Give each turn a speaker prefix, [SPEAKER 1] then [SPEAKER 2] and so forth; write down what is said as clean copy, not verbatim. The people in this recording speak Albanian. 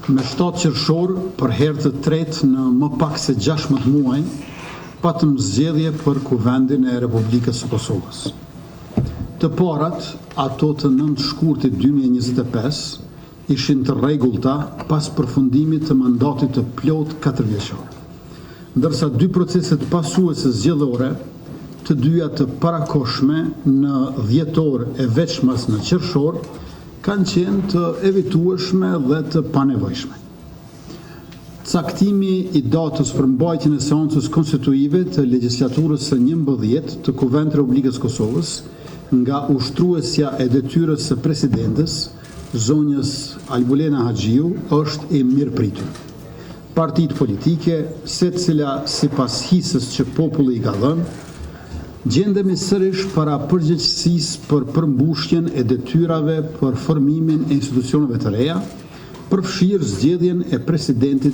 [SPEAKER 1] Me 7 qershor, për herë të tretë në më pak se 16 muaj, patëm zgjedhje për Kuvendin e Republikës së Kosovës. Të parat, ato të 9 shkurtit 2025, ishin të rregullta pas përfundimit të mandatit të plot 4 vjeçor. Ndërsa 2 proceset pasuese zgjedhore, të dyja të parakoshme në dhjetor e veçmas në qershor, kanë qenë të evitueshme dhe të panevojshme. Caktimi i datës për mbajtjen e seancës konstituive të legjislaturës së 11 të Kuvendit të Republikës Kosovës nga ushtruesja e detyrës së presidentes, zonjës Albulena Haxhiu, është e mirëpritur. Partitë politike, secila sipas hisës që populli i ka dhënë, gjendemi sërish para përgjegjësisë për përmbushjen e detyrave për formimin e institucioneve të reja, përfshirë zgjedhjen e presidentit